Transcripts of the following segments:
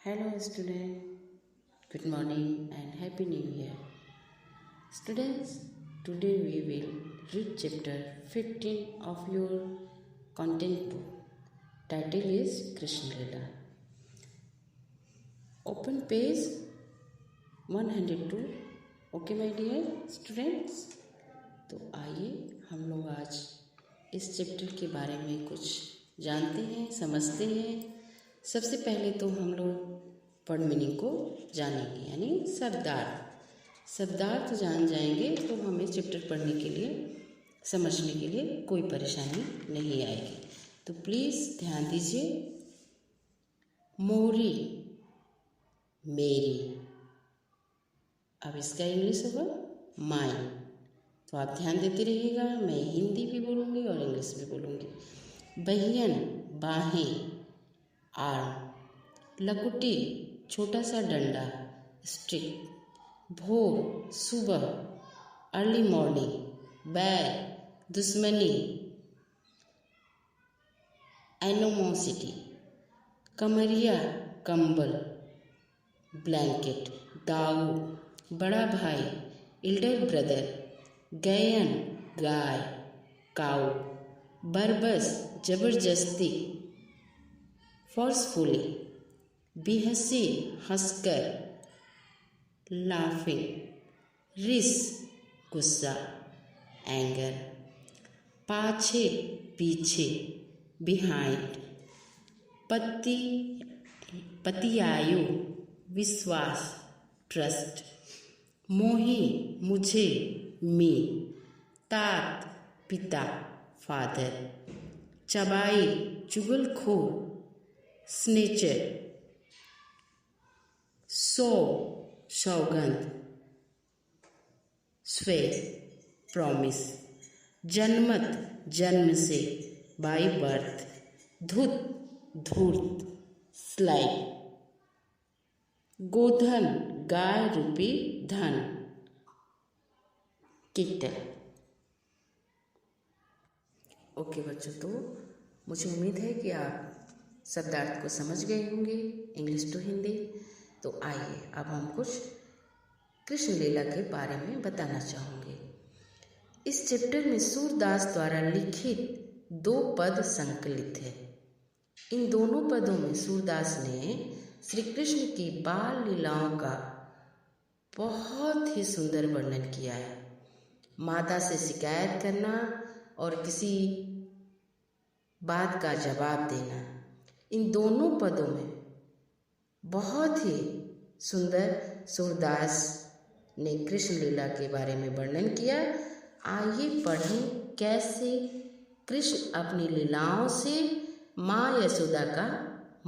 Hello student, good morning and happy new year. Students, today we will read chapter 15 of your content book. Title is Krishna Leela. Open page 102. Okay my dear students. तो आइए हम लोग आज इस chapter के बारे में कुछ जानते हैं, समझते हैं। सबसे पहले तो हम लोग वर्ड मीनिंग को जानेंगे, यानी शब्दार्थ जान जाएंगे तो हमें चैप्टर पढ़ने के लिए, समझने के लिए कोई परेशानी नहीं आएगी। तो प्लीज़ ध्यान दीजिए। मोरी, मेरी। अब इसका इंग्लिश होगा माइन। तो आप ध्यान देते रहिएगा। मैं हिंदी भी बोलूँगी और इंग्लिश भी बोलूँगी। बहियन, बाहें, आर्म। लकुटी, छोटा सा डंडा, स्टिक। भोर, सुबह, अर्ली मॉर्निंग। बैर, दुश्मनी, एनोमोसिटी। कमरिया, कंबल, ब्लैंकेट। दाऊ, बड़ा भाई, एल्डर ब्रदर। गैयन, गाय, काऊ। बरबस, जबरदस्ती, फोर्सफुली। बेहसी, हंसकर, लाफिंग। रिस, गुस्सा, एंगर। पाछे, पीछे, बिहाइंड। पतियायु, विश्वास, ट्रस्ट। मोही, मुझे, मी। तात, पिता, फादर। चबाई, चुगलखोर, स्नेचर। सौगंध, स्वेर, प्रॉमिस। जनमत, जन्म से, बाय बर्थ। धूत, धूर्त, स्लाइड। गोधन, गाय रूपी धन, किटल। ओके बच्चों, तो मुझे उम्मीद है कि आप शब्दार्थ को समझ गए होंगे, इंग्लिश टू हिंदी। तो आइए अब हम कुछ कृष्ण लीला के बारे में बताना चाहूँगी। इस चैप्टर में सूरदास द्वारा लिखित 2 पद संकलित है। इन दोनों पदों में सूरदास ने श्री कृष्ण की बाल लीलाओं का बहुत ही सुंदर वर्णन किया है। माता से शिकायत करना और किसी बात का जवाब देना, इन दोनों पदों में बहुत ही सुंदर सूरदास ने कृष्ण लीला के बारे में वर्णन किया। आइए पढ़ें कैसे कृष्ण अपनी लीलाओं से माँ यशोदा का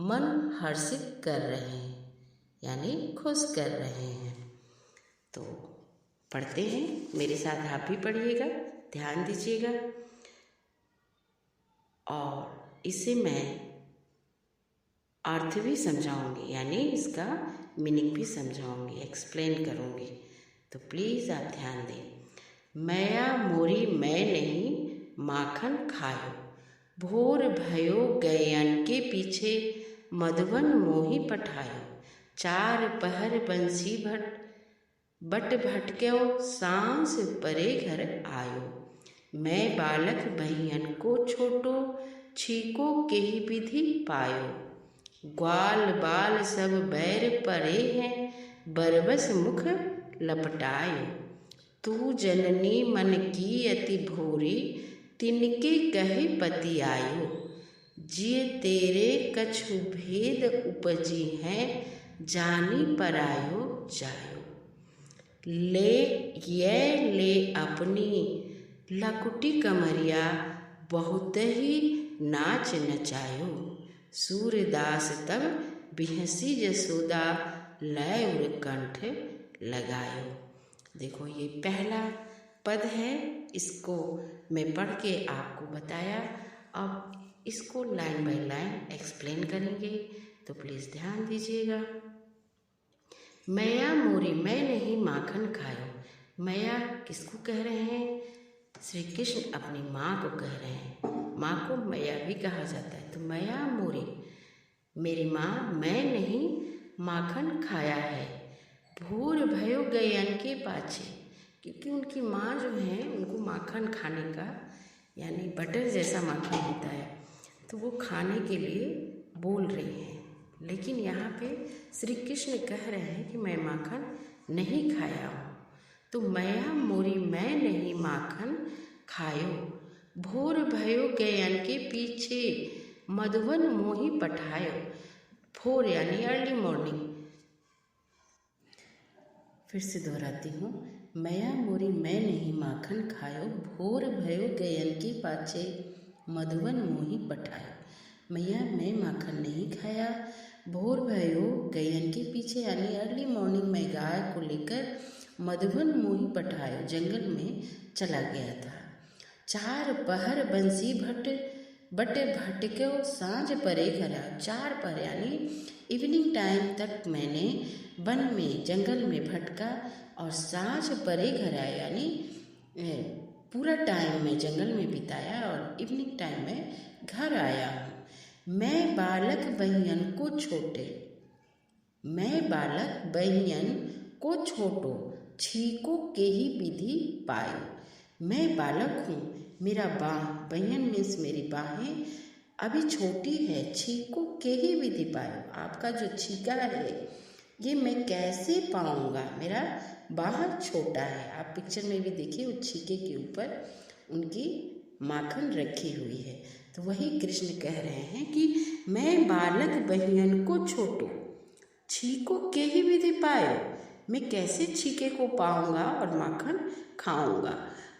मन हर्षित कर रहे हैं, यानी खुश कर रहे हैं। तो पढ़ते हैं, मेरे साथ आप भी पढ़िएगा, ध्यान दीजिएगा। और इसे मैं अर्थ भी समझाऊंगी, यानी इसका मीनिंग भी समझाऊंगी, एक्सप्लेन करूंगी। तो प्लीज़ आप ध्यान दें। मैया मोरी मैं नहीं माखन खायो, भोर भयो गैयन के पीछे मधुवन मोही पठायो। 4 पहर बंसी बट भटक्यो, सांस परे घर आयो। मैं बालक बहियन को छोटो, छीको केही विधि पायो। ग्वाल बाल सब बैर परे हैं, बरबस मुख लपटायो। तू जननी मन की अति भोरी, तिनके कहे पति आयो। जिय तेरे कछु भेद उपजी हैं, जानी परायो जायो। ले अपनी लकुटी कमरिया, बहुत ही नाच नचायो। सूरदास तब बिहसी जसोदा, लय उर कंठ लगायो। देखो ये पहला पद है, इसको मैं पढ़ के आपको बताया। अब इसको लाइन बाय लाइन एक्सप्लेन करेंगे, तो प्लीज़ ध्यान दीजिएगा। मैया मोरी मैं नहीं माखन खायो। मैया किसको कह रहे हैं? श्री कृष्ण अपनी माँ को कह रहे हैं। माँ को मैया भी कहा जाता है। तो मैया मोरी, मेरी माँ मैं नहीं माखन खाया है। भोर भयो गयन के पाछे, क्योंकि उनकी माँ जो है उनको माखन खाने का यानी बटर जैसा माखन होता है, तो वो खाने के लिए बोल रही हैं। लेकिन यहाँ पे श्री कृष्ण कह रहे हैं कि मैं माखन नहीं खाया हूँ। तो मैया मोरी मैं नहीं माखन खायो, भोर भयो गयन के पीछे, मधुवन मोही पठायो। भोर यानी अर्ली मॉर्निंग। फिर से दोहराती हूँ, मैया मोरी मैं नहीं माखन खायो, भोर भयो गयन के पाछे, मधुवन मोही पठायो। मैया मैं माखन नहीं खाया, भोर भयो गयन के पीछे यानी अर्ली मॉर्निंग में गाय को लेकर मधुवन मोही पठायो जंगल में चला गया था। चार पहर बंसी बट भटक्यो साँझ परे घरा। चार पहर यानी इवनिंग टाइम तक मैंने वन में जंगल में भटका और साँझ परे घर आया यानी पूरा टाइम मैं जंगल में बिताया और इवनिंग टाइम में घर आया हूँ। मैं बालक बहियन को छोटो, छीको के ही विधि पायो। मैं बालक हूँ, मेरा बहियन मीन्स मेरी बाहें अभी छोटी है, छीको के ही विधि पायो। आपका जो छीका है ये मैं कैसे पाऊँगा, मेरा बाह छोटा है। आप पिक्चर में भी देखिए उस छीके के ऊपर उनकी माखन रखी हुई है। तो वही कृष्ण कह रहे हैं कि मैं बालक बहियन को छोटो, छीको के ही विधि पायो। मैं कैसे छीके को पाऊँगा और माखन खाऊँगा।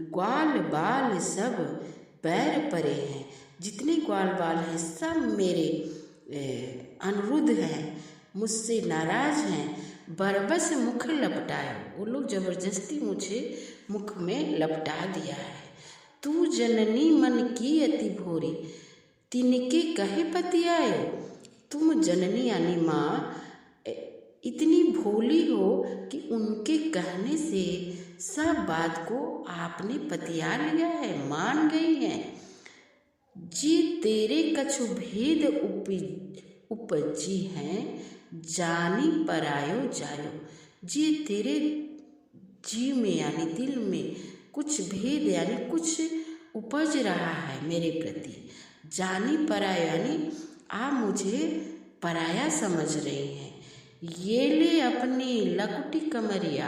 ग्वाल बाल सब बैर परे हैं, जितने ग्वाल बाल हैं सब मेरे अनुरुद्ध हैं, मुझसे नाराज हैं। बरबस मुख लपटायो, वो लोग जबरदस्ती मुझे मुख में लपटा दिया है। तू जननी मन की अति भोरी, तिनके कहे पतियायो। तुम जननी यानी माँ इतनी भोली हो कि उनके कहने से सब बात को आपने पतिया लिया है, मान गई हैं। जी तेरे कछु भेद उपजी हैं, जानी परायो जायो। जी तेरे जी में यानी दिल में कुछ भेद यानी कुछ उपज रहा है मेरे प्रति। जानी परायो यानी आप मुझे पराया समझ रही हैं। ये ले अपनी लकुटी कमरिया,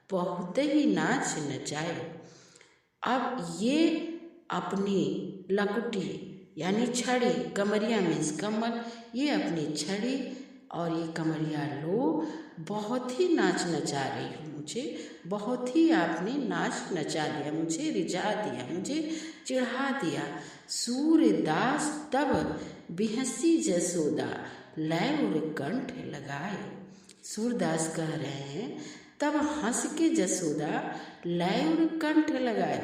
बहुत ही नाच नचायो। अब ये अपनी लकुटी यानी छड़ी, कमरिया मीन्स कमर, ये अपनी छड़ी और ये कमरिया लो, बहुत ही नाच नचा रही हूँ। मुझे बहुत ही आपने नाच नचा दिया, मुझे रिझा दिया, मुझे चिढ़ा दिया। सूरदास तब बिहसी जसोदा, लय और कंठ लगाए। सूरदास कह रहे हैं तब हंस के जसोदा लय और कंठ लगाए।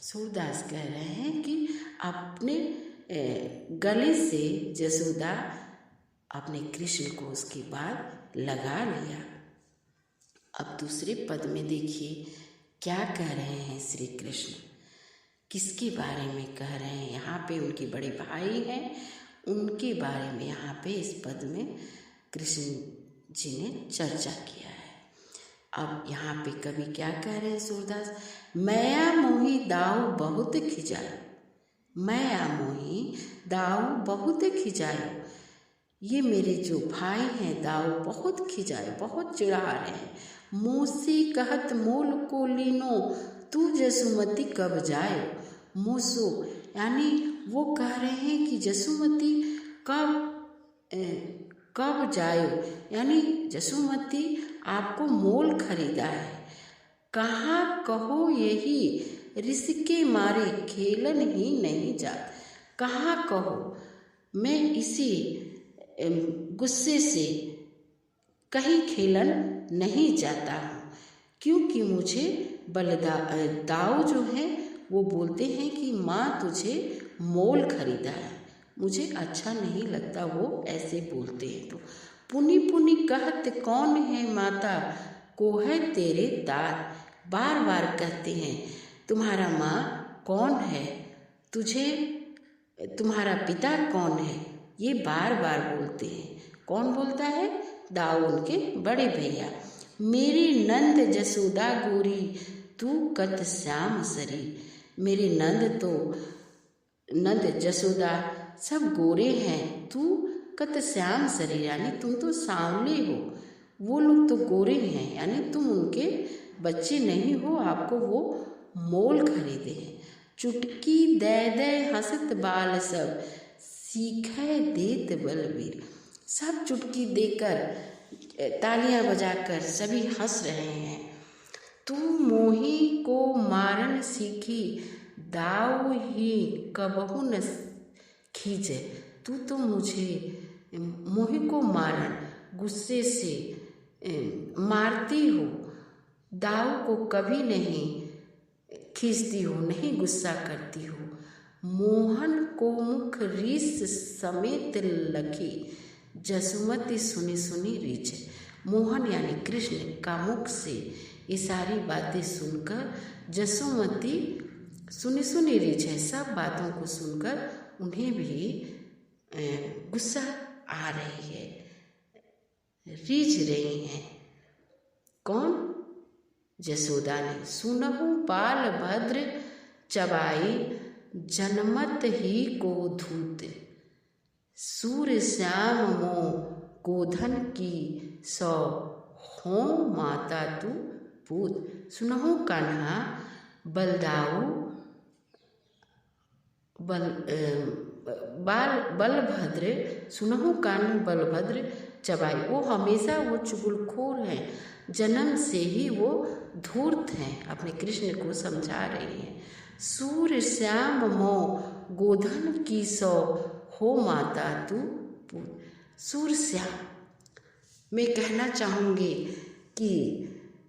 सूरदास कह रहे हैं कि अपने गले से जसोदा अपने कृष्ण को उसके बाद लगा लिया। अब दूसरे पद में देखिए क्या कह रहे हैं श्री कृष्ण, किसके बारे में कह रहे हैं। यहाँ पे उनके बड़े भाई हैं, उनके बारे में यहाँ पे इस पद में कृष्ण जी ने चर्चा किया है। अब यहाँ पे कवि क्या कह रहे हैं सूरदास, मैया मोही दाऊ बहुत खिजायो। मैया मोही दाऊ बहुत खिजायो, ये मेरे जो भाई हैं दाऊ बहुत खिजायो, बहुत चिढ़ा रहे हैं। मूसी कहत मोल को लीनो, तू जसुमती कब जायो। मूसो यानी वो कह रहे हैं कि जसुमती कब जायो, यानी जसुमती आपको मोल खरीदा है। कहाँ कहो यही रिसके मारे, खेलन ही नहीं जात। कहाँ कहो मैं इसी गुस्से से कहीं खेलन नहीं जाता हूँ, क्योंकि मुझे दाऊ जो है वो बोलते हैं कि माँ तुझे मोल खरीदा है। मुझे अच्छा नहीं लगता वो ऐसे बोलते हैं। तो पुनि पुनि कहत कौन है माता, को है तेरे तात। बार बार कहते हैं तुम्हारा माँ कौन है, तुझे तुम्हारा पिता कौन है, ये बार बार बोलते हैं। कौन बोलता है? दाऊ उनके बड़े भैया। मेरी नंद जसोदा गोरी तू कत श्याम सरी। मेरे नंद जसोदा सब गोरे हैं, तू कत श्याम सरी यानी तुम तो सांवले हो, वो लोग तो गोरे हैं यानी तुम उनके बच्चे नहीं हो, आपको वो मोल खरीदे हैं। चुटकी दे दे हंसत बाल सब, सीखे देत बलबीर। सब चुटकी देकर तालियां बजाकर सभी हंस रहे हैं। तू मोही को मारन सीखी, दाऊ ही कबहू न खींचे। तू तो मुझे मोही को मारन गुस्से से मारती हो, दाऊ को कभी नहीं खींचती हो, नहीं गुस्सा करती हो। मोहन को मुख रीस समेत लखी, जसुमती सुनी सुनी रीछ। मोहन यानी कृष्ण का मुख से ये सारी बातें सुनकर जसुमती सुनी सुनी रीछ है, सब बातों को सुनकर उन्हें भी गुस्सा आ रही है, रीझ रही हैं। कौन? जसोदा ने। सुनहु बाल भद्र चबाई, जनमत ही को धूत। सूर्य श्याम मो गोधन की सौ, हो माता तू पूत। सुनहु कान्हा बलदाऊ बलभद्र, सुनहु कान्हा बलभद्र चबाई। वो हमेशा वो चुगलखोर हैं, जन्म से ही वो धूर्त हैं, अपने कृष्ण को समझा रही हैं। सूर्य श्याम मो गोधन की सौ, हो माता तू पूत। सूर्य श्याम, मैं कहना चाहूँगी कि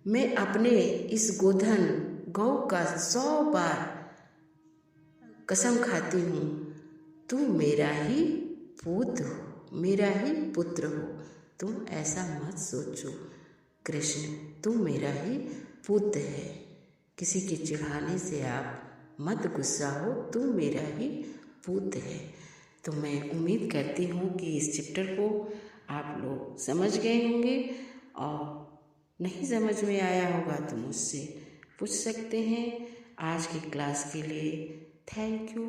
मैं अपने इस गोधन गौ का 100 बार कसम खाती हूँ, तू मेरा ही पुत्र हो, मेरा ही पुत्र हो। तुम ऐसा मत सोचो कृष्ण, तुम मेरा ही पुत्र है, किसी के चिढ़ाने से आप मत गुस्सा हो, तुम मेरा ही पुत्र है। तो मैं उम्मीद करती हूँ कि इस चैप्टर को आप लोग समझ गए होंगे, और नहीं समझ में आया होगा तो मुझसे पूछ सकते हैं। आज की क्लास के लिए थैंक यू।